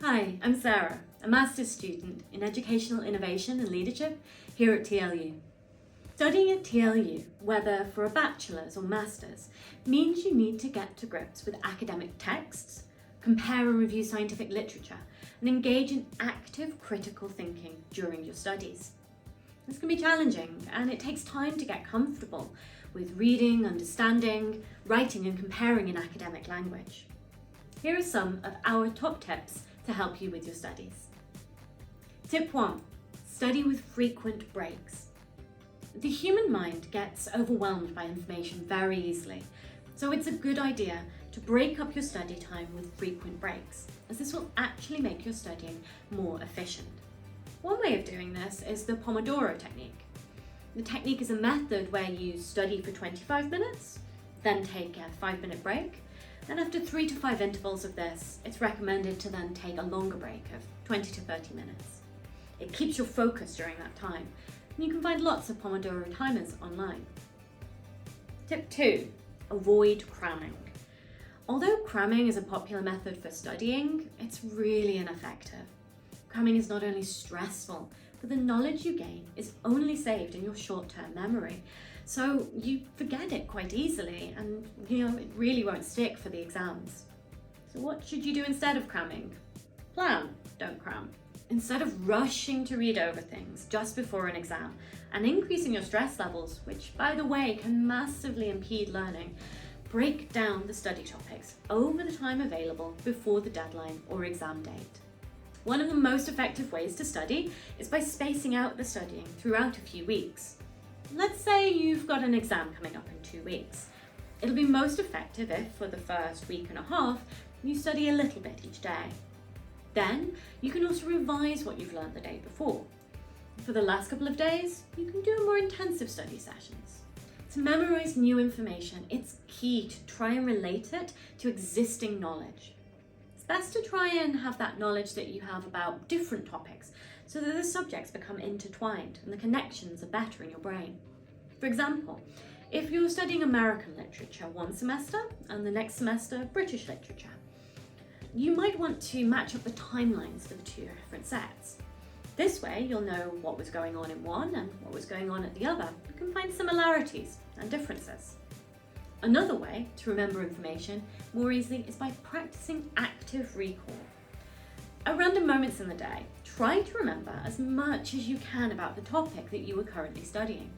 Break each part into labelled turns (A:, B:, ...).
A: Hi, I'm Sara, a master's student in Educational Innovation and Leadership here at TLU. Studying at TLU, whether for a bachelor's or master's, means you need to get to grips with academic texts, compare and review scientific literature, and engage in active critical thinking during your studies. This can be challenging, and it takes time to get comfortable with reading, understanding, writing, and comparing in academic language. Here are some of our top tips to help you with your studies. Tip 1. Study with frequent breaks. The human mind gets overwhelmed by information very easily, so it's a good idea to break up your study time with frequent breaks, as this will actually make your studying more efficient. One way of doing this is the Pomodoro technique. The technique is a method where you study for 25 minutes, then take a 5-minute break, and after 3 to 5 intervals of this, it's recommended to then take a longer break of 20 to 30 minutes. It keeps your focus during that time, and you can find lots of Pomodoro timers online. Tip 2. Avoid cramming. Although cramming is a popular method for studying, it's really ineffective. Cramming is not only stressful, but the knowledge you gain is only saved in your short-term memory, so you forget it quite easily and it really won't stick for the exams. So what should you do instead of cramming? Plan, don't cram. Instead of rushing to read over things just before an exam and increasing your stress levels, which by the way can massively impede learning, break down the study topics over the time available before the deadline or exam date. One of the most effective ways to study is by spacing out the studying throughout a few weeks. Let's say you've got an exam coming up in 2 weeks. It'll be most effective if, for the first week and a half, you study a little bit each day. Then, you can also revise what you've learned the day before. For the last couple of days, you can do more intensive study sessions. To memorize new information, it's key to try and relate it to existing knowledge. It's best to try and have that knowledge that you have about different topics so that the subjects become intertwined and the connections are better in your brain. For example, if you're studying American literature one semester and the next semester British literature, you might want to match up the timelines for the two different sets. This way you'll know what was going on in one and what was going on at the other. You can find similarities and differences. Another way to remember information more easily is by practicing active recall. At random moments in the day, try to remember as much as you can about the topic that you are currently studying.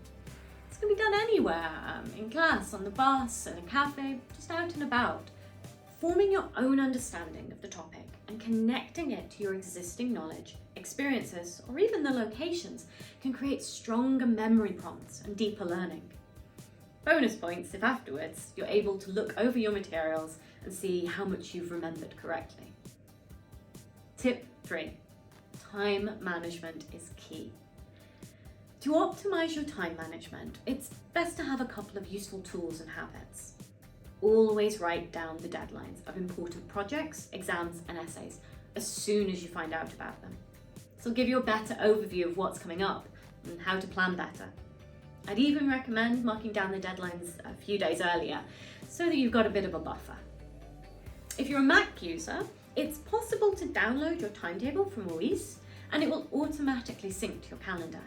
A: This can be done anywhere, in class, on the bus, at a cafe, just out and about. Forming your own understanding of the topic and connecting it to your existing knowledge, experiences, or even the locations can create stronger memory prompts and deeper learning. Bonus points if afterwards you're able to look over your materials and see how much you've remembered correctly. Tip 3. Time management is key. To optimize your time management, it's best to have a couple of useful tools and habits. Always write down the deadlines of important projects, exams, and essays as soon as you find out about them. This will give you a better overview of what's coming up and how to plan better. I'd even recommend marking down the deadlines a few days earlier so that you've got a bit of a buffer. If you're a Mac user, it's possible to download your timetable from OIS and it will automatically sync to your calendar.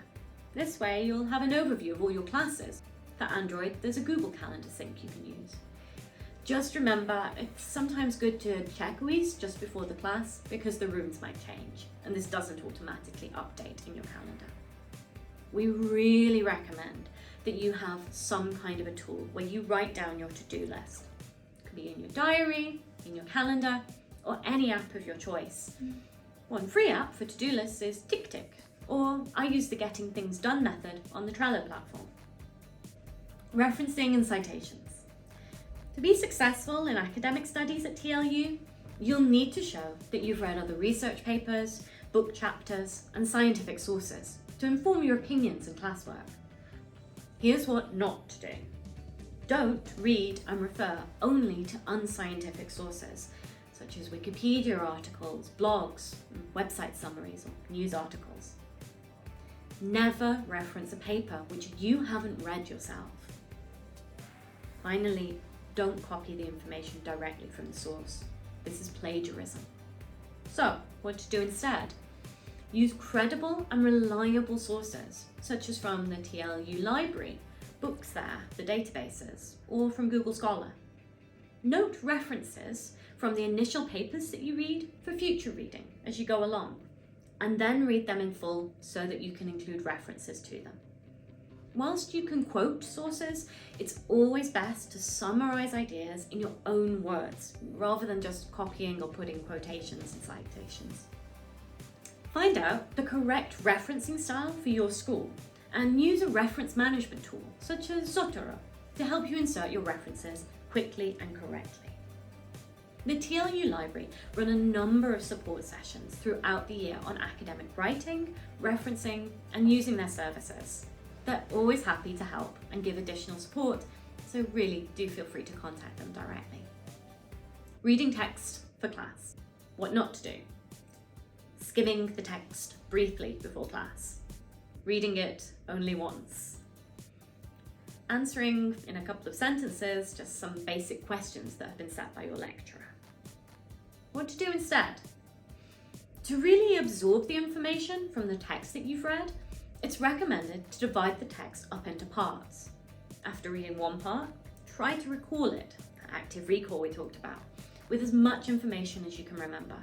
A: This way you'll have an overview of all your classes. For Android, there's a Google Calendar sync you can use. Just remember, it's sometimes good to check OIS just before the class because the rooms might change and this doesn't automatically update in your calendar. We really recommend that you have some kind of a tool where you write down your to-do list. It could be in your diary, in your calendar, or any app of your choice. One free app for to-do lists is TickTick, or I use the Getting Things Done method on the Trello platform. Referencing and citations. To be successful in academic studies at TLU, you'll need to show that you've read other research papers, book chapters, and scientific sources to inform your opinions in classwork. Here's what not to do. Don't read and refer only to unscientific sources, such as Wikipedia articles, blogs, website summaries, or news articles. Never reference a paper which you haven't read yourself. Finally, don't copy the information directly from the source. This is plagiarism. So, what to do instead. Use credible and reliable sources, such as from the TLU library, books there, the databases, or from Google Scholar. Note references from the initial papers that you read for future reading as you go along, and then read them in full so that you can include references to them. Whilst you can quote sources, it's always best to summarise ideas in your own words, rather than just copying or putting quotations and citations. Find out the correct referencing style for your school and use a reference management tool such as Zotero to help you insert your references quickly and correctly. The TLU Library run a number of support sessions throughout the year on academic writing, referencing, and using their services. They're always happy to help and give additional support, so really do feel free to contact them directly. Reading text for class. What not to do. Skimming the text briefly before class. Reading it only once. Answering in a couple of sentences just some basic questions that have been set by your lecturer. What to do instead? To really absorb the information from the text that you've read, it's recommended to divide the text up into parts. After reading one part, try to recall it, that active recall we talked about, with as much information as you can remember.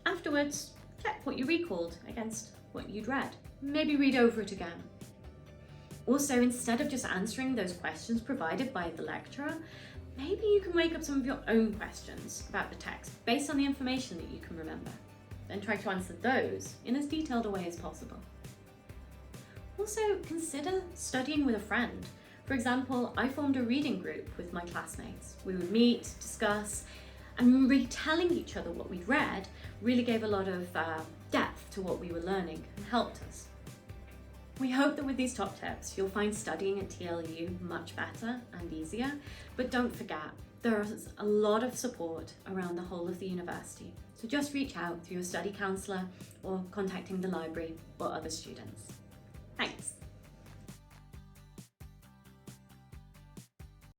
A: Afterwards, check what you recalled against what you'd read. Maybe read over it again. Also, instead of just answering those questions provided by the lecturer, maybe you can make up some of your own questions about the text based on the information that you can remember. Then try to answer those in as detailed a way as possible. Also, consider studying with a friend. For example, I formed a reading group with my classmates. We would meet, discuss, and retelling each other what we'd read really gave a lot of depth to what we were learning and helped us. We hope that with these top tips, you'll find studying at TLU much better and easier, but don't forget, there is a lot of support around the whole of the university. So just reach out through your study counsellor or contacting the library or other students. Thanks.